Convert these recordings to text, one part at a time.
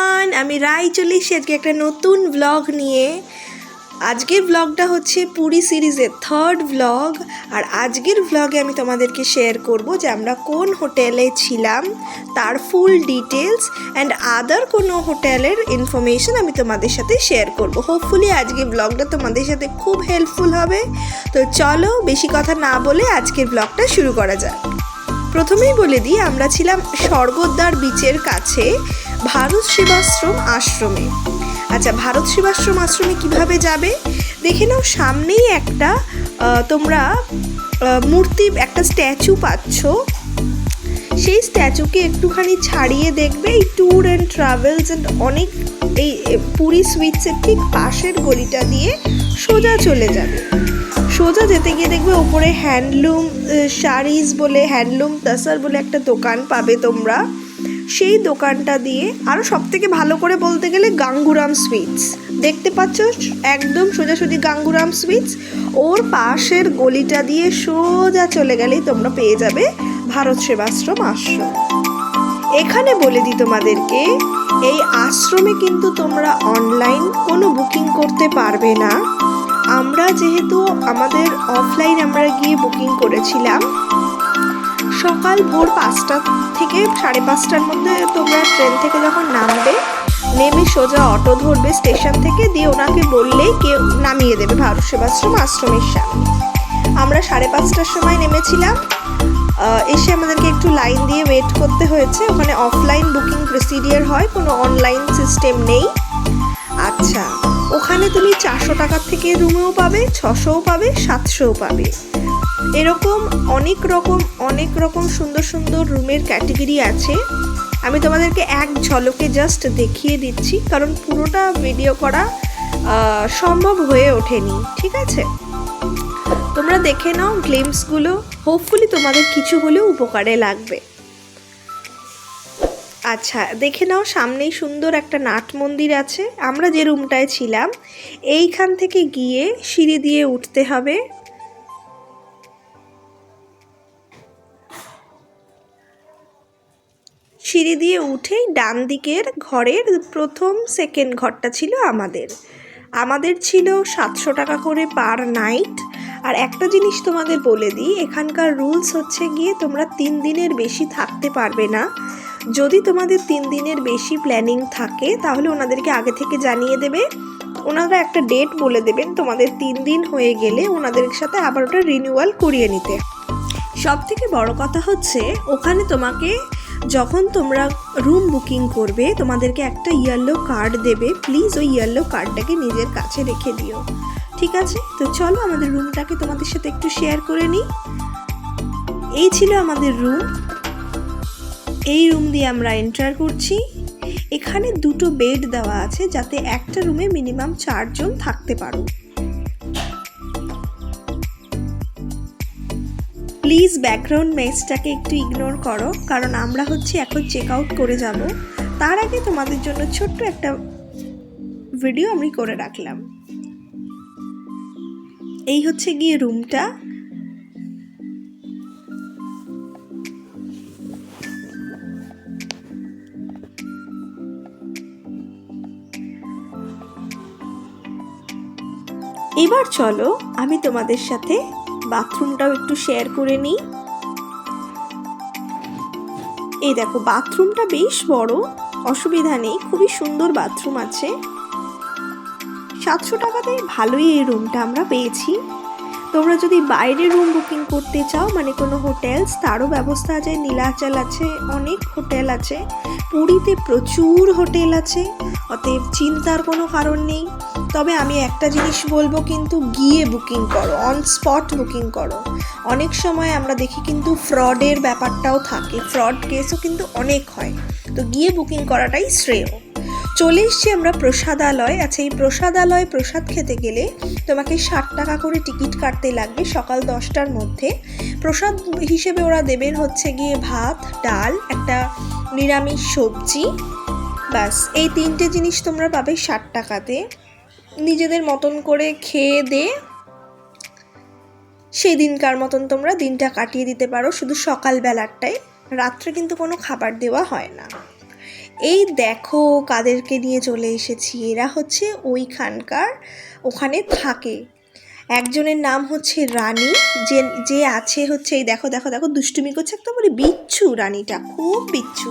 Everyone, আমি রাই চলে এসেছি আজকে একটা নতুন ব্লগ নিয়ে। আজকের ব্লগটা হচ্ছে পুরী সিরিজের থার্ড ব্লগ। আর আজকের ব্লগে আমি তোমাদেরকে শেয়ার করব যে আমরা কোন হোটেলে ছিলাম, তার ফুল ডিটেলস অ্যান্ড আদার কোনো হোটেলের ইনফরমেশন আমি তোমাদের সাথে শেয়ার করব। হোপফুলি আজকের ব্লগটা তোমাদের সাথে খুব হেল্পফুল হবে। তো চলো বেশি কথা না বলে আজকের ব্লগটা শুরু করা যাক। প্রথমেই বলে দিই, আমরা ছিলাম স্বর্গদ্বার বিচের কাছে ভারত সেবাশ্রম আশ্রমে। আচ্ছা, ভারত সেবাশ্রম আশ্রমে কিভাবে যাবে দেখে নাও। সামনেই একটা তোমরা মূর্তি, একটা স্ট্যাচু পাচ্ছ। সেই স্ট্যাচুকে একটুখানি ছাড়িয়ে দেখবে এই ট্যুর অ্যান্ড ট্রাভেলস অ্যান্ড অনেক এই পুরী সুইটসের ঠিক পাশের গলিটা দিয়ে সোজা চলে যাবে। সোজা যেতে গিয়ে দেখবে ওপরে হ্যান্ডলুম শাড়িজ বলে, হ্যান্ডলুম তাসার বলে একটা দোকান পাবে তোমরা। সেই দোকানটা দিয়ে আরও সবথেকে ভালো করে বলতে গেলে গাঙ্গুরাম সুইটস দেখতে পাচ্ছ, একদম সোজাসুজি গাঙ্গুরাম সুইটস। ওর পাশের গলিটা দিয়ে সোজা চলে গেলেই তোমরা পেয়ে যাবে ভারত সেবাশ্রম আশ্রম। এখানে বলে দিই তোমাদেরকে, এই আশ্রমে কিন্তু তোমরা অনলাইন কোনো বুকিং করতে পারবে না। আমরা যেহেতু আমাদের অফলাইন আমরা গিয়ে বুকিং করেছিলাম, সকাল ভোর 5টা থেকে 5:30টার মধ্যে তোমরা ট্রেন থেকে যখন নামবে, নেমে সোজা অটো ধরবে স্টেশন থেকে, দিয়ে ওনাকে বললেই কেউ নামিয়ে দেবে ভারত সেবাশ্রম আশ্রমের সামনে। আমরা 5:30টার সময় নেমেছিলাম। এসে আমাদেরকে একটু লাইন দিয়ে ওয়েট করতে হয়েছে। ওখানে অফলাইন বুকিং প্রসিডিওর হয়, কোনো অনলাইন সিস্টেম নেই। আচ্ছা, ওখানে তুমি 400 টাকার থেকে রুমেও পাবে, 600ও পাবে, 700ও পাবে। এরকম অনেক রকম সুন্দর সুন্দর রুমের ক্যাটেগরি আছে। আমি তোমাদেরকে এক ঝলকে জাস্ট দেখিয়ে দিচ্ছি, কারণ পুরোটা ভিডিও করা সম্ভব হয়ে ওঠেনি। ঠিক আছে, তোমরা দেখে নাও গ্লিম্পসগুলো, হোপফুলি তোমাদের কিছু হলেও উপকারে লাগবে। আচ্ছা, দেখে নাও সামনেই সুন্দর একটা নাট মন্দির আছে। আমরা যে রুমটায় ছিলাম এইখান থেকে গিয়ে সিঁড়ি দিয়ে উঠতে হবে। সিঁড়ি দিয়ে উঠেই ডান দিকের ঘরের প্রথম সেকেন্ড ঘরটা ছিল আমাদের ছিল 700 টাকা করে পার নাইট। আর একটা জিনিস তোমাদের বলে দিই, এখানকার রুলস হচ্ছে গিয়ে তোমরা 3 দিনের বেশি থাকতে পারবে না। যদি তোমাদের 3 দিনের বেশি প্ল্যানিং থাকে তাহলে ওনাদেরকে আগে থেকে জানিয়ে দেবে। ওনারা একটা ডেট বলে দেবেন, তোমাদের 3 দিন হয়ে গেলে ওনাদের সাথে আবার ওটা রিনিউয়াল করিয়ে নিতে। সব থেকে বড় কথা হচ্ছে, ওখানে তোমাকে যখন তোমরা রুম বুকিং করবে তোমাদেরকে একটা ইয়েলো কার্ড দেবে। প্লিজ ওই ইয়েলো কার্ডটাকে নিজের কাছে রেখে দিও। ঠিক আছে, তো চলো আমাদের রুমটাকে তোমাদের সাথে একটু শেয়ার করে নিই। এই ছিল আমাদের রুম। এই রুম দিয়ে আমরা এন্টার করছি। এখানে 2টো বেড দেওয়া আছে, যাতে একটা রুমে মিনিমাম 4 জন থাকতে পারো। প্লিজ ব্যাকগ্রাউন্ড মেসটাকে একটু ইগনোর করো, কারণ আমরা এখন চেক আউট করে যাব। তার আগে তোমাদের জন্য ছোট্ট একটা ভিডিও আমি করে রাখলাম। এই হচ্ছে গিয়ে রুমটা। এবার চলো আমি তোমাদের সাথে বাথরুমটাও একটু শেয়ার করে নিই। এই দেখো, বাথরুমটা বেশ বড়, অসুবিধা নেই, খুবই সুন্দর বাথরুম আছে। 700 টাকাতে ভালোই এই রুমটা আমরা পেয়েছি। তোমরা যদি বাইরে রুম বুকিং করতে চাও, মানে কোনো হোটেলস, তারও ব্যবস্থা আছে। নীলাচল আছে, অনেক হোটেল আছে। পুরীতে প্রচুর হোটেল আছে, অতএব চিন্তার কোনো কারণ নেই। তবে আমি একটা জিনিস বলবো, কিন্তু গিয়ে বুকিং করো, অন স্পট বুকিং করো। অনেক সময় আমরা দেখি কিন্তু ফ্রডের ব্যাপারটাও থাকে, ফ্রড কেসও কিন্তু অনেক হয়। তো গিয়ে বুকিং করাটাই শ্রেয়। চলে এসছি আমরা প্রসাদালয়। আচ্ছা, এই প্রসাদালয় প্রসাদ খেতে গেলে তোমাকে 60 টাকা করে টিকিট কাটতে লাগবে সকাল 10টার মধ্যে। প্রসাদ হিসেবে ওরা দেবেন হচ্ছে গিয়ে ভাত, ডাল, একটা নিরামিষ সবজি, ব্যাস এই 3টে জিনিস তোমরা পাবে 60 টাকাতে। নিজেদের মতন করে খেয়ে দিয়ে সেই দিনকার মতন তোমরা দিনটা কাটিয়ে দিতে পারো, শুধু সকালবেলাটায়। রাত্রে কিন্তু কোনো খাবার দেওয়া হয় না। এই দেখো কাদেরকে নিয়ে চলে এসেছি, এরা হচ্ছে ওখানে থাকে। একজনের নাম হচ্ছে রানী, যে যে আছে হচ্ছে এই দেখো দেখো দেখো দুষ্টুমি করছে, একদম মানে বিচ্ছু, রানীটা খুব বিচ্ছু।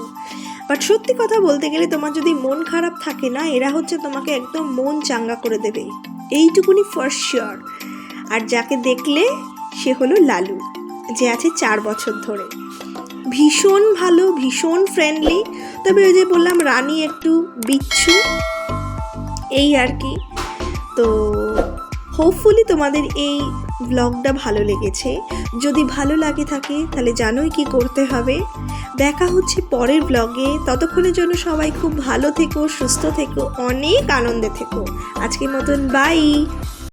বাট সত্যি কথা বলতে গেলে তোমার যদি মন খারাপ থাকে না, এরা হচ্ছে তোমাকে একদম মন চাঙ্গা করে দেবে, এইটুকুনি ফর শিওর। আর যাকে দেখলে সে হলো লালু, যে আছে 4 বছর ধরে। ভীষণ ভালো, ভীষণ ফ্রেন্ডলি। তবে ওই যে বললাম রানী একটু বিচ্ছু, এই আর কি। তো হোপফুলি তোমাদের এই ব্লগটা ভালো লেগেছে। যদি ভালো লাগে থাকে তাহলে জানোই কি করতে হবে। দেখা হচ্ছে পরের ব্লগে, ততক্ষণের জন্য সবাই খুব ভালো থেকো, সুস্থ থেকো, অনেক আনন্দে থেকো। আজকের মতন বাই।